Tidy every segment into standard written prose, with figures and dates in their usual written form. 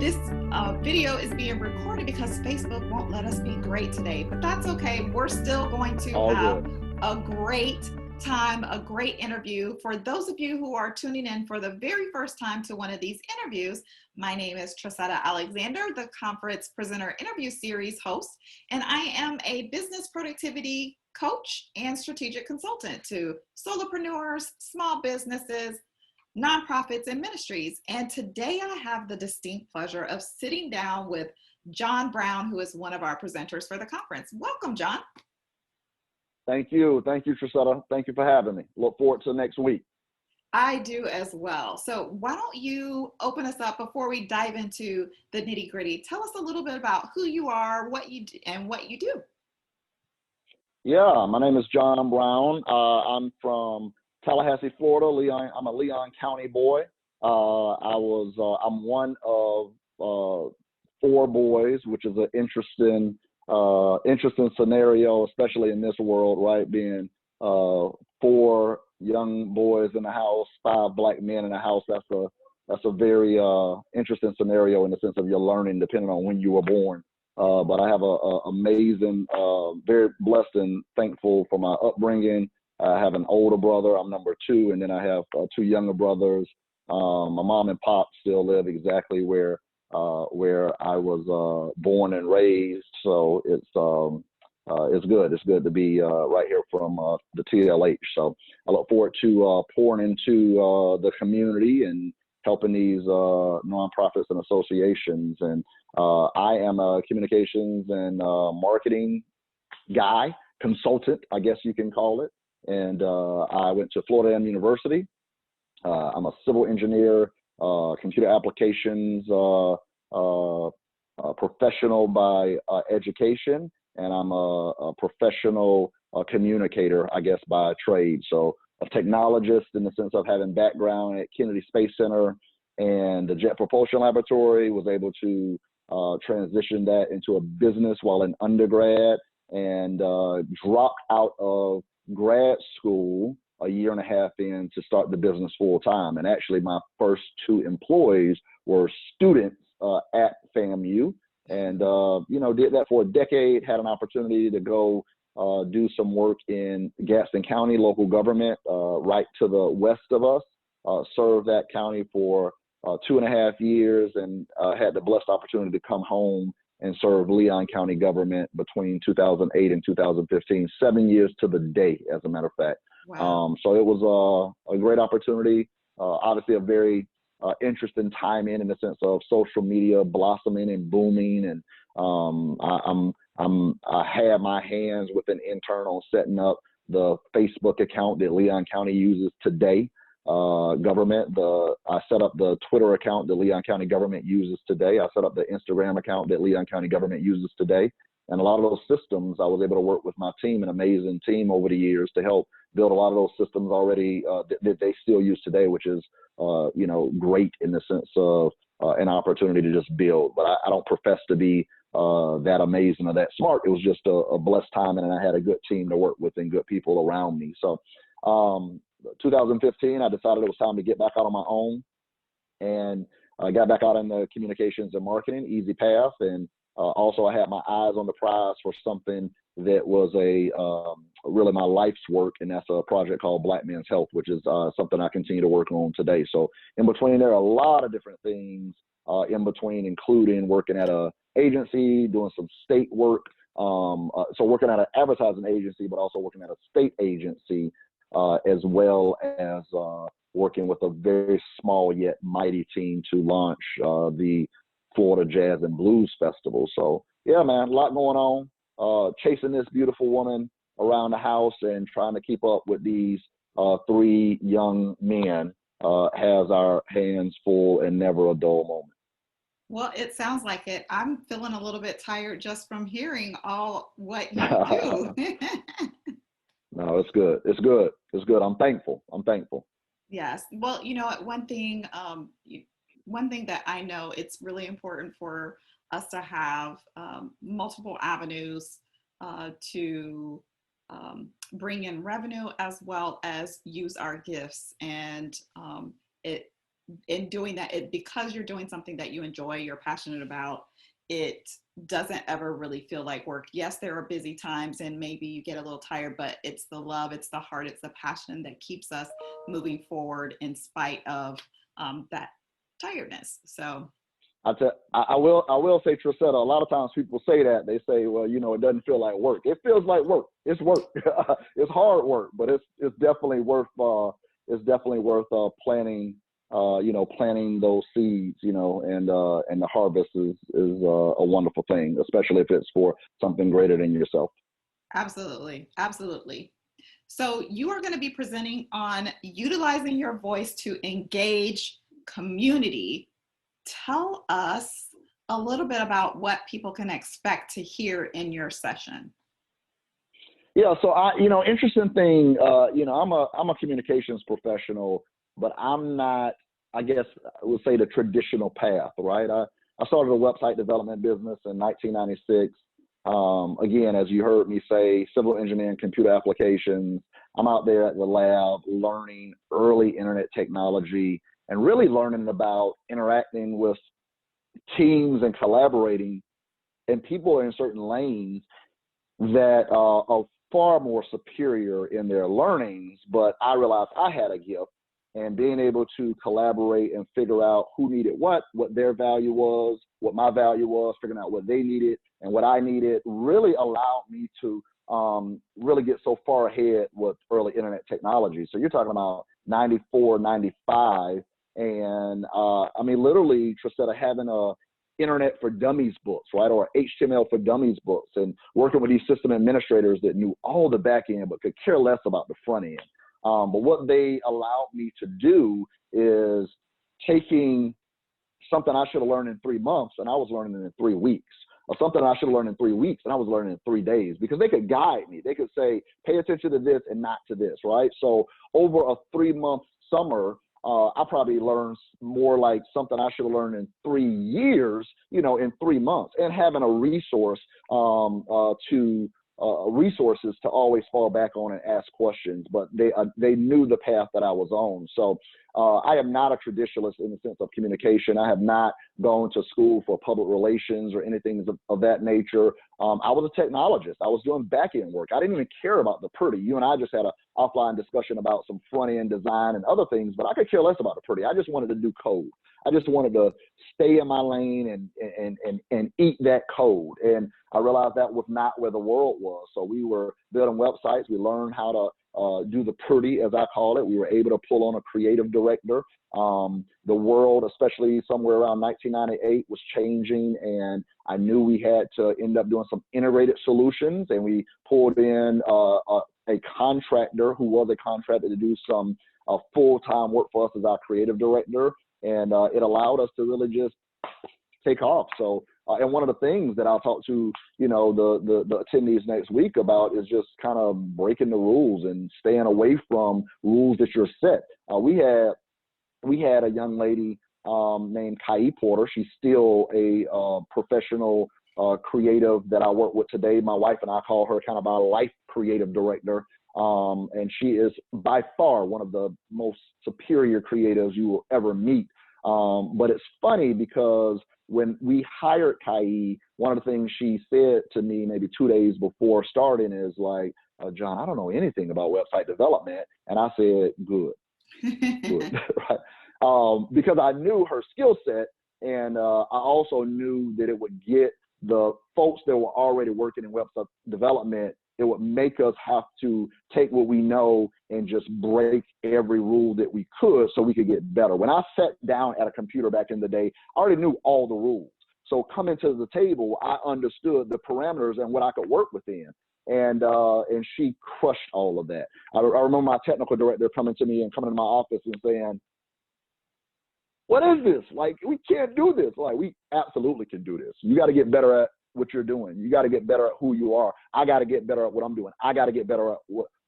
This video is being recorded because Facebook won't let us be great today, but that's okay. We're still going to All have good. a great time, a great interview. For those of you who are tuning in for the very first time to one of these interviews, my name is Trisetta Alexander, the Conference Presenter Interview Series host, and I am a business productivity coach and strategic consultant to solopreneurs, small businesses, nonprofits, and ministries. And today I have the distinct pleasure of sitting down with John Brown, who is one of our presenters for the conference. Welcome, John. Thank you. Thank you, Trisetta. Thank you for having me. Look forward to next week. I do as well. So why don't you open us up before we dive into the nitty gritty? Tell us a little bit about who you are, what you do, and what you do. Yeah, my name is John Brown. I'm from Tallahassee, Florida. I'm a Leon County boy. I'm one of four boys, which is an interesting scenario, especially in this world, right? Being four young boys in the house, five black men in the house. That's a very interesting scenario in the sense of you're learning depending on when you were born. But I have a amazing, very blessed and thankful for my upbringing. I have an older brother. I'm number two, and then I have two younger brothers. My mom and pop still live exactly where I was born and raised. So it's good. It's good to be right here from the TLH. So I look forward to pouring into the community and helping these nonprofits and associations. And I am a communications and marketing guy, consultant, I guess you can call it. And I went to Florida A&M University. I'm a civil engineer, computer applications professional by education, and I'm a professional communicator, I guess, by trade. So a technologist in the sense of having background at Kennedy Space Center and the Jet Propulsion Laboratory, was able to transition that into a business while in undergrad, and dropped out of grad school a year and a half in to start the business full time. And actually my first two employees were students at FAMU, and did that for a decade. Had an opportunity to go do some work in Gaston County local government, right to the west of us. Served that county for 2.5 years, and had the blessed opportunity to come home and serve Leon County government between 2008 and 2015, 7 years to the day, as a matter of fact. Wow. So it was a great opportunity, obviously a very interesting time in the sense of social media blossoming and booming. And I had my hands with an internal setting up the Facebook account that Leon County uses today. Government. I set up the Twitter account that Leon County government uses today. I set up the Instagram account that Leon County government uses today. And a lot of those systems, I was able to work with my team, an amazing team over the years, to help build a lot of those systems already that they still use today, which is, great in the sense of an opportunity to just build. But I don't profess to be that amazing or that smart. It was just a blessed time, and I had a good team to work with and good people around me. So 2015, I decided it was time to get back out on my own, and I got back out in the communications and marketing, easy path. And also I had my eyes on the prize for something that was really my life's work, and that's a project called Black Men's Health, which is something I continue to work on today. So in between, there are a lot of different things in between, including working at a agency, doing some state work. So working at an advertising agency, but also working at a state agency, as well as working with a very small yet mighty team to launch the Florida Jazz and Blues Festival. So yeah, man, a lot going on. Chasing this beautiful woman around the house and trying to keep up with these three young men has our hands full and never a dull moment. Well, it sounds like it. I'm feeling a little bit tired just from hearing all what you do. No, it's good. It's good. It's good. I'm thankful. I'm thankful. Yes. Well, you know, one thing that I know, it's really important for us to have multiple avenues to bring in revenue, as well as use our gifts. And it in doing that, because you're doing something that you enjoy, you're passionate about, it doesn't ever really feel like work. Yes, there are busy times and maybe you get a little tired, but it's the love, it's the heart, it's the passion that keeps us moving forward in spite of that tiredness. So I will say, Tracetta, a lot of times people say that. They say, well, it doesn't feel like work. It feels like work. It's work. It's hard work, but it's definitely worth planting planting those seeds, and the harvest is a wonderful thing, especially if it's for something greater than yourself. Absolutely. Absolutely. So you are going to be presenting on utilizing your voice to engage community. Tell us a little bit about what people can expect to hear in your session. Yeah, so interesting thing, I'm a communications professional, but I'm not, I guess I would say, the traditional path, right? I started a website development business in 1996. Again, as you heard me say, civil engineering, computer applications. I'm out there at the lab learning early internet technology and really learning about interacting with teams and collaborating and people in certain lanes that are far more superior in their learnings. But I realized I had a gift, and being able to collaborate and figure out who needed what their value was, what my value was, figuring out what they needed and what I needed, really allowed me to really get so far ahead with early internet technology. So you're talking about 94, 95. And literally, Tracetta, having a Internet for Dummies books, right? Or HTML for Dummies books, and working with these system administrators that knew all the back end, but could care less about the front end. But what they allowed me to do is taking something I should have learned in 3 months, and I was learning it in 3 weeks, or something I should have learned in 3 weeks, and I was learning in 3 days, because they could guide me. They could say, pay attention to this and not to this, right? So over a 3-month summer, I probably learned more like something I should have learned in 3 years, in 3 months, and having a resource resources to always fall back on and ask questions. But they knew the path that I was on. So I am not a traditionalist in the sense of communication. I have not gone to school for public relations or anything of that nature. I was a technologist. I was doing back-end work. I didn't even care about the pretty. You and I just had an offline discussion about some front-end design and other things, but I could care less about the pretty. I just wanted to do code. I just wanted to stay in my lane and eat that code. And I realized that was not where the world was. So we were building websites. We learned how to do the pretty, as I call it. We were able to pull on a creative director. The world, especially somewhere around 1998, was changing, and I knew we had to end up doing some integrated solutions. And we pulled in a contractor who was a contractor to do some full-time work for us as our creative director. And it allowed us to really just take off. So, and one of the things that I'll talk to, the attendees next week about is just kind of breaking the rules and staying away from rules that you're set. We had a young lady named Kai Porter. She's still a professional creative that I work with today. My wife and I call her kind of our life creative director. And she is by far one of the most superior creatives you will ever meet. But it's funny because when we hired Kai, one of the things she said to me maybe 2 days before starting is like, John, I don't know anything about website development. And I said, good, good, right? Because I knew her skill set, and I also knew that it would get the folks that were already working in website development, it would make us have to take what we know and just break every rule that we could so we could get better. When I sat down at a computer back in the day, I already knew all the rules. So coming to the table, I understood the parameters and what I could work within. And she crushed all of that. I remember my technical director coming to me and coming to my office and saying, what is this? Like, we can't do this. Like, we absolutely can do this. You got to get better at what you're doing. You got to get better at who you are. I got to get better at what I'm doing. I got to get better at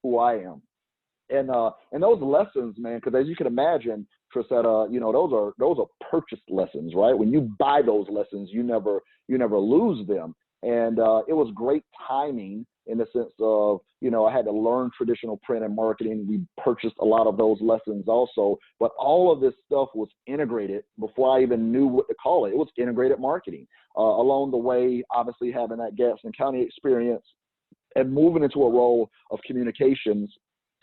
who I am. And those lessons, man, because as you can imagine, Tracetta, those are purchased lessons, right? When you buy those lessons, you never lose them. And it was great timing in the sense of, you know, I had to learn traditional print and marketing. We purchased a lot of those lessons also, but all of this stuff was integrated before I even knew what to call it. It was integrated marketing. Along the way, obviously having that Gadsden County experience and moving into a role of communications,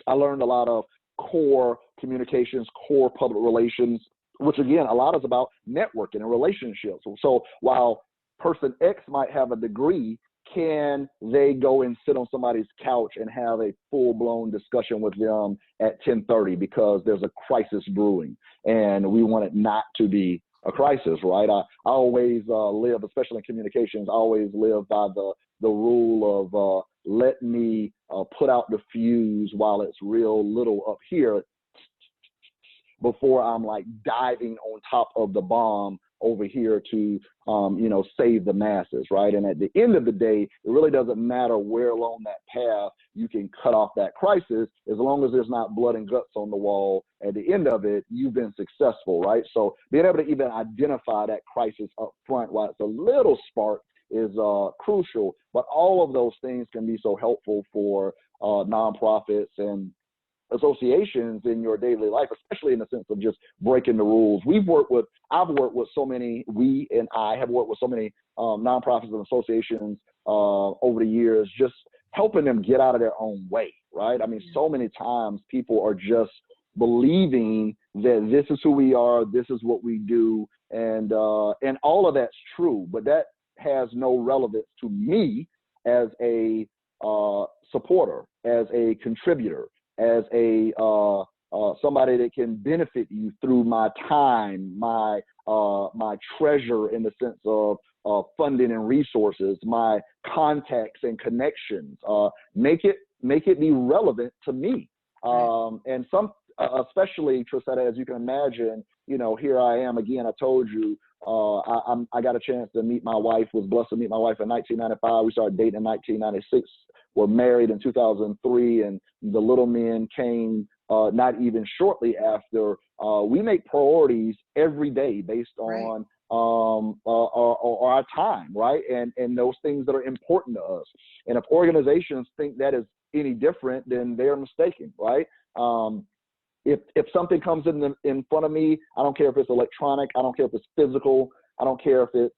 I learned a lot of core communications, core public relations, which again, a lot is about networking and relationships. So while person X might have a degree, can they go and sit on somebody's couch and have a full-blown discussion with them at 10:30 because there's a crisis brewing and we want it not to be a crisis, right? I always live, especially in communications, I always live by the rule of let me put out the fuse while it's real little up here before I'm like diving on top of the bomb over here to, you know, save the masses, right? And at the end of the day, it really doesn't matter where along that path you can cut off that crisis, as long as there's not blood and guts on the wall. At the end of it, you've been successful, right? So being able to even identify that crisis up front while it's a little spark is crucial, but all of those things can be so helpful for nonprofits and associations in your daily life, especially in the sense of just breaking the rules. I've worked with so many, I have worked with so many nonprofits and associations over the years, just helping them get out of their own way, right? I mean, so many times people are just believing that this is who we are, this is what we do, and all of that's true, but that has no relevance to me as a supporter, as a contributor, as a somebody that can benefit you through my time, my treasure in the sense of funding and resources, my contacts and connections. Make it be relevant to me. And some, especially Trissetta, as you can imagine, you know, here I am again. I told you I got a chance to meet my wife. Was blessed to meet my wife in 1995. We started dating in 1996. Were married in 2003, and the little men came not even shortly after. We make priorities every day based on our time, right? And those things that are important to us. And if organizations think that is any different, then they're mistaken, right? If something comes in front of me, I don't care if it's electronic, I don't care if it's physical, I don't care if it's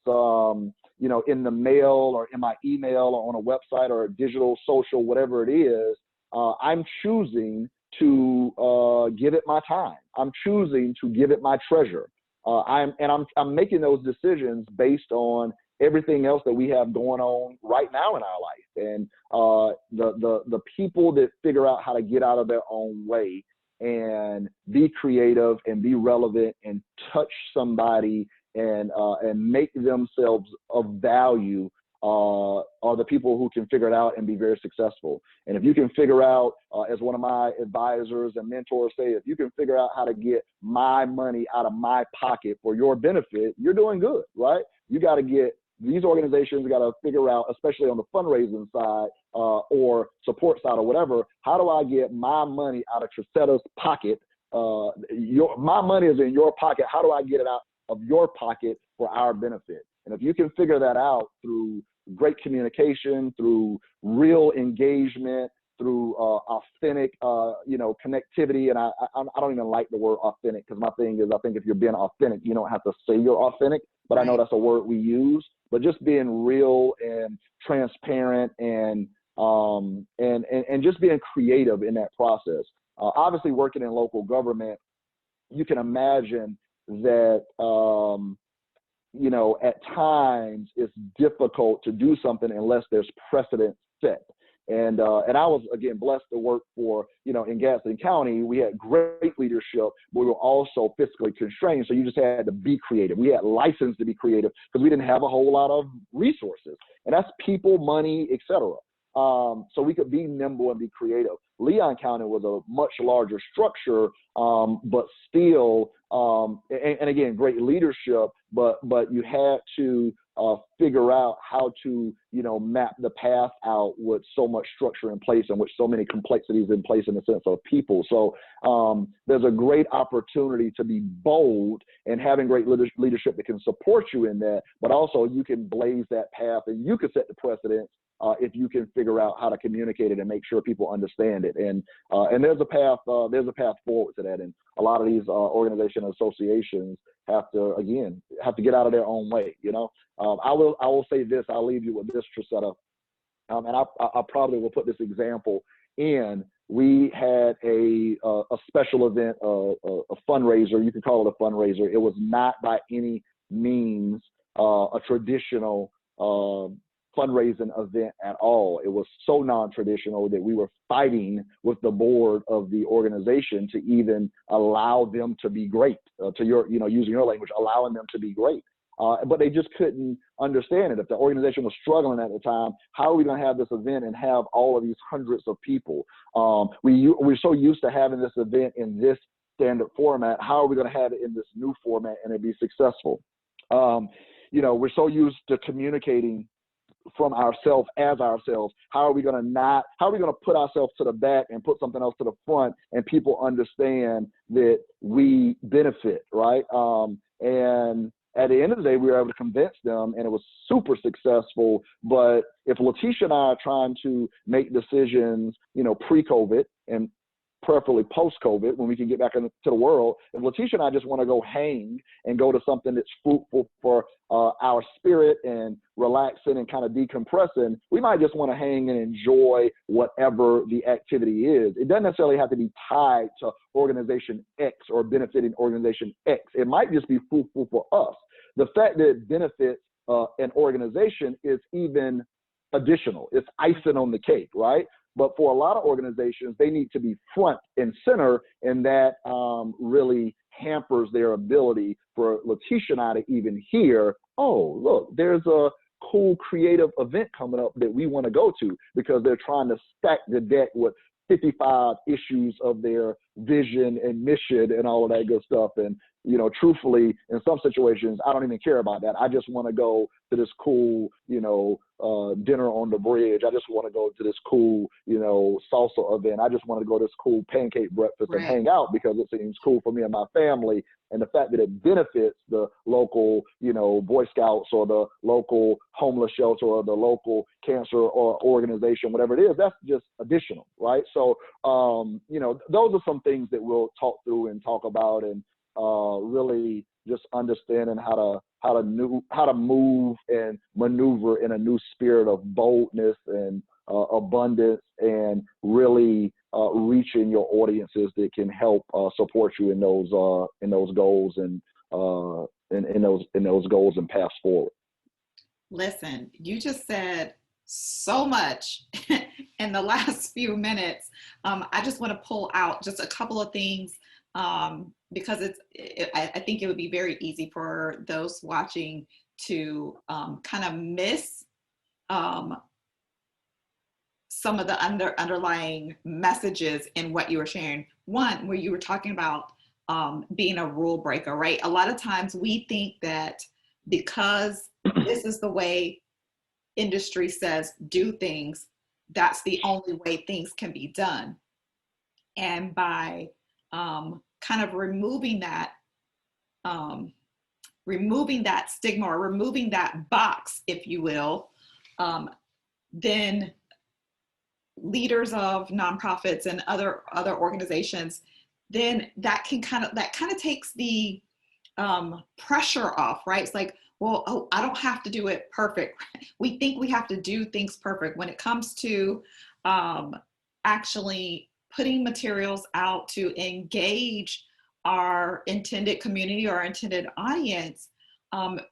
you know, in the mail or in my email or on a website or digital, social, whatever it is, I'm choosing to give it my time. I'm choosing to give it my treasure. I'm making those decisions based on everything else that we have going on right now in our life. And the people that figure out how to get out of their own way and be creative and be relevant and touch somebody and make themselves of value are the people who can figure it out and be very successful. And if you can figure out, as one of my advisors and mentors say, if you can figure out how to get my money out of my pocket for your benefit, you're doing good, right? You got to get, these organizations got to figure out, especially on the fundraising side or support side or whatever, how do I get my money out of Trissetta's pocket? My money is in your pocket. How do I get it out of your pocket for our benefit? And if you can figure that out through great communication, through real engagement, through authentic, you know, connectivity. And I don't even like the word authentic, because my thing is, I think if you're being authentic, you don't have to say you're authentic, but I know that's a word we use. But just being real and transparent and just being creative in that process. Obviously, working in local government, you can imagine that you know, at times it's difficult to do something unless there's precedent set. And I was, again, blessed to work for, you know, in Gadsden County. We had great leadership, but we were also fiscally constrained. So you just had to be creative. We had license to be creative because we didn't have a whole lot of resources. And that's people, money, et cetera. So we could be nimble and be creative. Leon County was a much larger structure, but still, and again, great leadership, but you had to figure out how to, map the path out with so much structure in place and with so many complexities in place in the sense of people. So there's a great opportunity to be bold and having great leadership that can support you in that, but also you can blaze that path and you can set the precedent if you can figure out how to communicate it and make sure people understand it. And there's a path forward to that. And a lot of these organizations and associations have to get out of their own way. I will say this. I'll leave you with this, Tracetta. And I probably will put this example in. We had a special event, a fundraiser. You could call it a fundraiser. It was not by any means a traditional fundraising event at all. It was so non-traditional that we were fighting with the board of the organization to even allow them to be great, using your language, allowing them to be great. But they just couldn't understand it. If the organization was struggling at the time, how are we going to have this event and have all of these hundreds of people? We're so used to having this event in this standard format. How are we going to have it in this new format and it be successful? We're so used to communicating from ourselves as ourselves. How are we going to put ourselves to the back and put something else to the front and people understand that we benefit, right? And at the end of the day, we were able to convince them and it was super successful. But if Letitia and I are trying to make decisions, pre-COVID and preferably post-COVID, when we can get back into the world, if Letitia and I just want to go hang and go to something that's fruitful for our spirit and relaxing and kind of decompressing, we might just want to hang and enjoy whatever the activity is. It doesn't necessarily have to be tied to organization X or benefiting organization X. It might just be fruitful for us. The fact that it benefits an organization is even additional. It's icing on the cake, right? But for a lot of organizations, they need to be front and center, and that really hampers their ability for Letitia and I to even hear, oh, look, there's a cool creative event coming up that we want to go to, because they're trying to stack the deck with 55 issues of their vision and mission and all of that good stuff. And, truthfully, in some situations, I don't even care about that. I just want to go to this cool, dinner on the bridge. I just want to go to this cool, salsa event. I just want to go to this cool pancake breakfast and hang out because it seems cool for me and my family. And the fact that it benefits the local, Boy Scouts or the local homeless shelter or the local cancer or organization, whatever it is, that's just additional, right? So, those are some things that we'll talk through and talk about, and really just understanding how to move and maneuver in a new spirit of boldness and abundance, and really reaching your audiences that can help support you in those goals and in those goals and paths forward. Listen, you just said so much in the last few minutes. I just want to pull out just a couple of things, because I think it would be very easy for those watching to kind of miss some of the underlying messages in what you were sharing. One, where you were talking about being a rule breaker, right? A lot of times we think that because this is the way industry says do things, that's the only way things can be done. And by kind of removing that stigma, or removing that box, if you will, then leaders of nonprofits and other organizations, then that kind of takes the pressure off, right? It's like, well, oh, I don't have to do it perfect. We think we have to do things perfect when it comes to actually putting materials out to engage our intended community or our intended audience.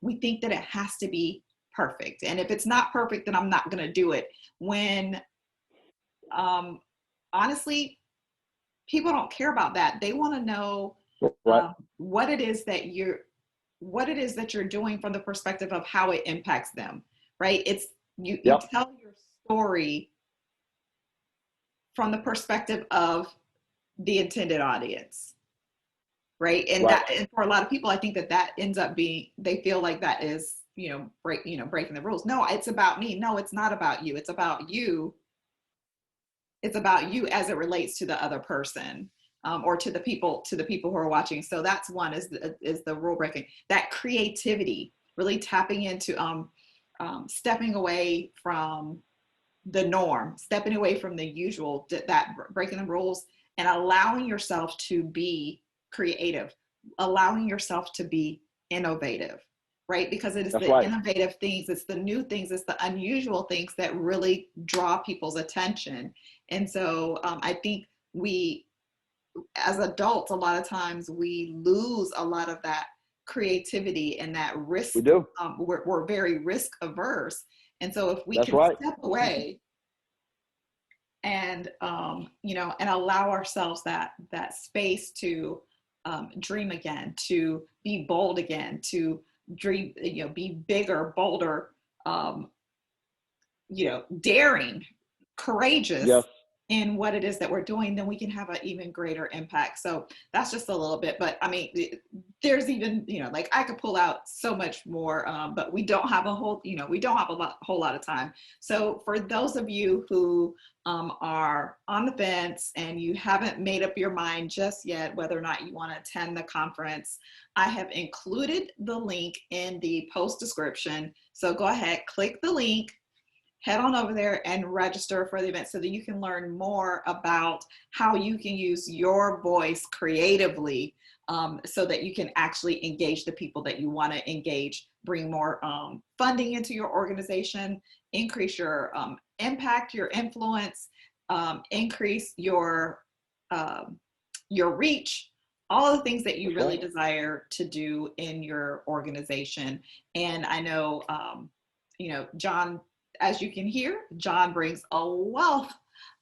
We think that it has to be perfect. And if it's not perfect, then I'm not going to do it. When honestly, people don't care about that. They want to know what it is that you're doing from the perspective of how it impacts them, right? It's you tell your story from the perspective of the intended audience, right? And that, and for a lot of people, I think that ends up being, they feel like that is breaking the rules. No, it's about me. No, it's not about you. It's about you. It's about you as it relates to the other person, or to the people who are watching. So that's one, is the rule breaking. That creativity, really tapping into stepping away from the norm, stepping away from the usual, that breaking the rules, and allowing yourself to be creative, allowing yourself to be innovative, right? Because it is That's the right. innovative things, it's the new things, it's the unusual things that really draw people's attention. And so I think we, as adults, a lot of times we lose a lot of that creativity and that risk. We do. We're very risk averse. And so if we That's can right. step away and and allow ourselves that space to dream again, to be bold again, to dream, be bigger, bolder, daring, courageous Yes. in what it is that we're doing, then we can have an even greater impact. So that's just a little bit, but I mean, there's even, like I could pull out so much more, but we don't have a whole lot of time. So for those of you who are on the fence and you haven't made up your mind just yet whether or not you want to attend the conference, I have included the link in the post description. So go ahead, click the link, head on over there and register for the event so that you can learn more about how you can use your voice creatively, so that you can actually engage the people that you want to engage, bring more funding into your organization, increase your impact, your influence, increase your reach, all the things that you really desire to do in your organization. And I know, John, as you can hear, John brings a wealth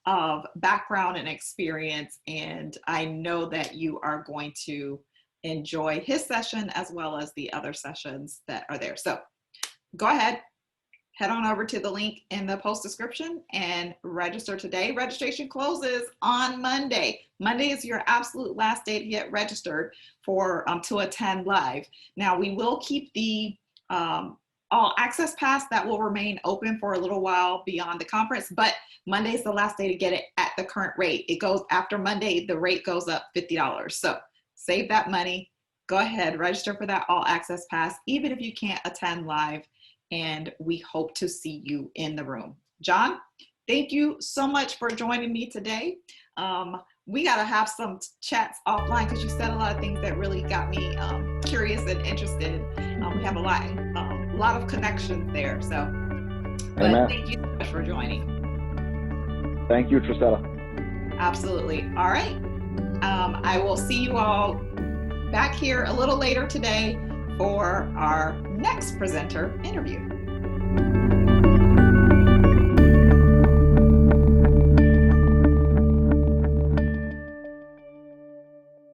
of background and experience, and I know that you are going to enjoy his session as well as the other sessions that are there. So go ahead, head on over to the link in the post description and register today. Registration closes on Monday. Monday is your absolute last day to get registered for to attend live. Now we will keep the all access pass that will remain open for a little while beyond the conference, but Monday is the last day to get it at the current rate. It goes after Monday, the rate goes up $50. So save that money, go ahead, register for that all access pass, even if you can't attend live, and we hope to see you in the room. John, thank you so much for joining me today. We got to have some chats offline because you said a lot of things that really got me curious and interested. We have a lot of connections there. So, but Amen. Thank you so much for joining. Thank you, Trisetta. Absolutely. All right. I will see you all back here a little later today for our next presenter interview.